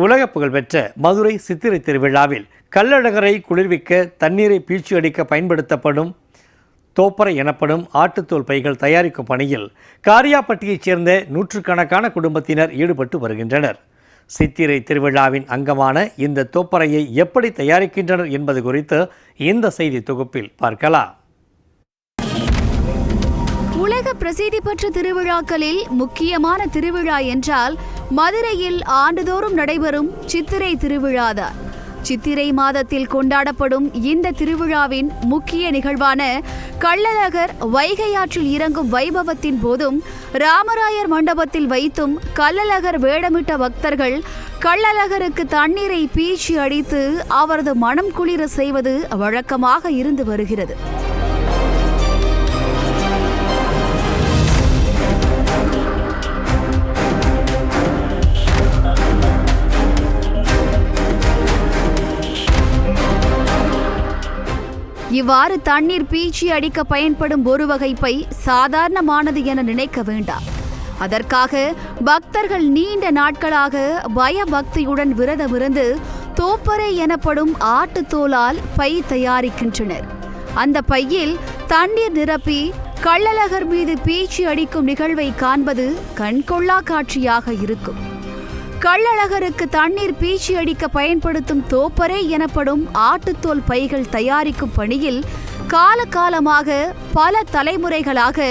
உலக புகழ்பெற்ற மதுரை சித்திரை திருவிழாவில் கள்ளழகரை குளிர்விக்க தண்ணீரை பீழ்ச்சி அடிக்க பயன்படுத்தப்படும் தோப்பறை எனப்படும் ஆட்டுத்தோல் பைகள் தயாரிக்கும் பணியில் காரியாப்பட்டியைச் சேர்ந்த நூற்றுக்கணக்கான குடும்பத்தினர் ஈடுபட்டு வருகின்றனர். சித்திரை திருவிழாவின் அங்கமான இந்த தோப்பறையை எப்படி தயாரிக்கின்றனர் என்பது குறித்து இந்த செய்தி தொகுப்பில் பார்க்கலாம். உலக பிரசித்தி பெற்ற திருவிழாக்களில் முக்கியமான திருவிழா என்றால் மதுரையில் ஆண்டுதோறும் நடைபெறும் சித்திரை திருவிழாதான். சித்திரை மாதத்தில் கொண்டாடப்படும் இந்த திருவிழாவின் முக்கிய நிகழ்வான கள்ளழகர் வைகை ஆற்றில் இறங்கும் வைபவத்தின் போதும் ராமராயர் மண்டபத்தில் வைத்தும் கள்ளழகர் வேடமிட்ட பக்தர்கள் கள்ளழகருக்கு தண்ணீரை பீச்சி அடித்து அவரது மனம் குளிர செய்வது வழக்கமாக இருந்து வருகிறது. இவ்வாறு தண்ணீர் பீச்சி அடிக்க பயன்படும் ஒரு வகை பை சாதாரணமானது என நினைக்க வேண்டாம். அதற்காக பக்தர்கள் நீண்ட நாட்களாக பயபக்தியுடன் விரதமிருந்து தோப்பறை எனப்படும் ஆட்டுத்தோலால் பை தயாரிக்கின்றனர். அந்த பையில் தண்ணீர் நிரப்பி கள்ளழகர் மீது பீச்சி அடிக்கும் நிகழ்வை காண்பது கண்கொள்ளா காட்சியாக இருக்கும். கள்ளழகருக்கு தண்ணீர் பீச்சி அடிக்க பயன்படுத்தும் தோப்பறை எனப்படும் ஆட்டுத்தோல் பைகள் தயாரிக்கும் பணியில் காலகாலமாக பல தலைமுறைகளாக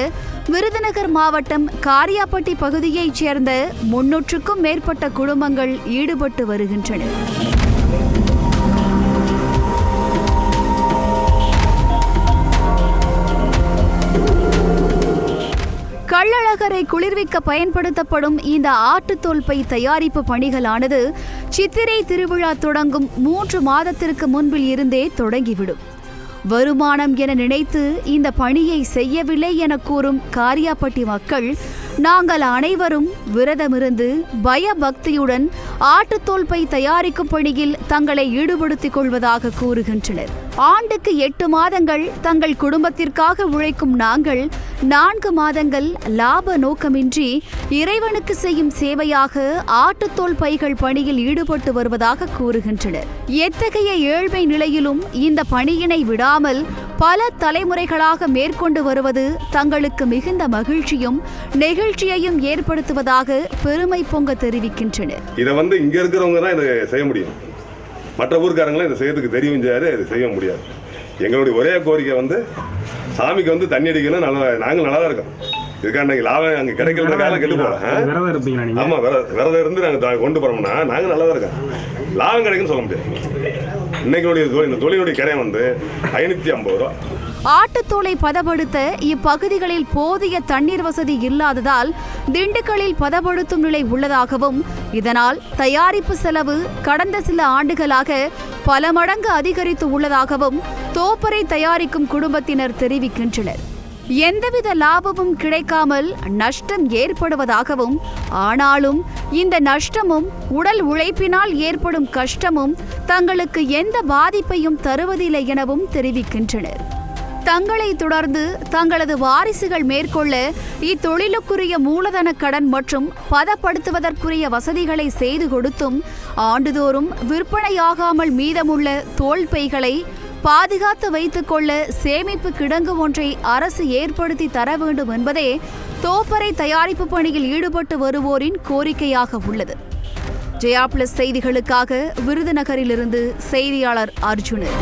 விருதுநகர் மாவட்டம் காரியாப்பட்டி பகுதியைச் சேர்ந்த 300க்கும் மேற்பட்ட குடும்பங்கள் ஈடுபட்டு வருகின்றனர். கள்ளழகரை குளிர்விக்க பயன்படுத்தப்படும் இந்த ஆட்டுத்தோல் பை தயாரிப்பு பணிகளானது சித்திரை திருவிழா தொடங்கும் 3 மாதத்திற்கு முன்பில் இருந்தே தொடங்கிவிடும். வருமானம் என நினைத்து இந்த பணியை செய்யவில்லை என கூறும் காரியாப்பட்டி மக்கள், நாங்கள் அனைவரும் விரதமிருந்து பயபக்தியுடன் ஆட்டுத்தோல் பை தயாரிக்கும் பணியில் தங்களை ஈடுபடுத்திக் கொள்வதாக கூறுகின்றனர். ஆண்டுக்கு 8 மாதங்கள் தங்கள் குடும்பத்திற்காக உழைக்கும் நாங்கள் 4 மாதங்கள் லாப நோக்கமின்றி இறைவனுக்கு செய்யும் சேவையாக ஆட்டுத்தோல் பைகள் பணியில் ஈடுபட்டு வருவதாக கூறுகின்றனர். எத்தகைய ஏழ்மை நிலையிலும் இந்த பணியினை விடாமல் பல தலைமுறைகளாக மேற்கொண்டு வருவது தங்களுக்கு மிகுந்த மகிழ்ச்சியும் நெகிழ்ச்சியையும் ஏற்படுத்துவதாக பெருமை பொங்க தெரிவிக்கின்றனர். இதை இங்க இருக்கிறவங்க தான் இதை செய்ய முடியும். மற்ற ஊருக்காரங்களும் இதை செய்யறதுக்கு தெரிவிஞ்சாரு, இதை செய்ய முடியாது. எங்களுடைய ஒரே கோரிக்கை சாமிக்கு தண்ணி அடிக்கணும். நாங்கள் நல்லா இருக்கோம். இதுக்காக லாபம் அங்கே கிடைக்கிறதுக்காக கெட்டு போகலாம். ஆமா, விரதம் இருந்து நாங்கள் கொண்டு போறோம்னா நாங்கள் நல்லா இருக்கோம். லாபம் கிடைக்குன்னு சொல்ல முடியாது. இன்னைக்கு இந்த தொழிலுடைய கடை 550 ரூபா. ஆட்டுத்தோலை பதப்படுத்த இப்பகுதிகளில் போதிய தண்ணீர் வசதி இல்லாததால் திண்டுக்கல்லில் பதப்படுத்தும் நிலை உள்ளதாகவும், இதனால் தயாரிப்பு செலவு கடந்த சில ஆண்டுகளாக பல மடங்கு அதிகரித்து உள்ளதாகவும் தோப்பறை தயாரிக்கும் குடும்பத்தினர் தெரிவிக்கின்றனர். எந்தவித லாபமும் கிடைக்காமல் நஷ்டம் ஏற்படுவதாகவும், ஆனாலும் இந்த நஷ்டமும் உடல் உழைப்பினால் ஏற்படும் கஷ்டமும் தங்களுக்கு எந்த பாதிப்பையும் தருவதில்லை எனவும் தெரிவிக்கின்றனர். தங்களை தொடர்ந்து தங்களது வாரிசுகள் மேற்கொள்ள இத்தொழிலுக்குரிய மூலதன கடன் மற்றும் பதப்படுத்துவதற்குரிய வசதிகளை செய்து கொடுத்தும் ஆண்டுதோறும் விற்பனையாகாமல் மீதமுள்ள தோல் பைகளை பாதுகாத்து வைத்துக் கொள்ள சேமிப்பு கிடங்கு ஒன்றை அரசு ஏற்படுத்தி தர வேண்டும் என்பதே தோப்பறை தயாரிப்பு பணியில் ஈடுபட்டு வருவோரின் கோரிக்கையாக உள்ளது. ஜெயா பிளஸ் செய்திகளுக்காக விருதுநகரிலிருந்து செய்தியாளர் அர்ஜுனன்.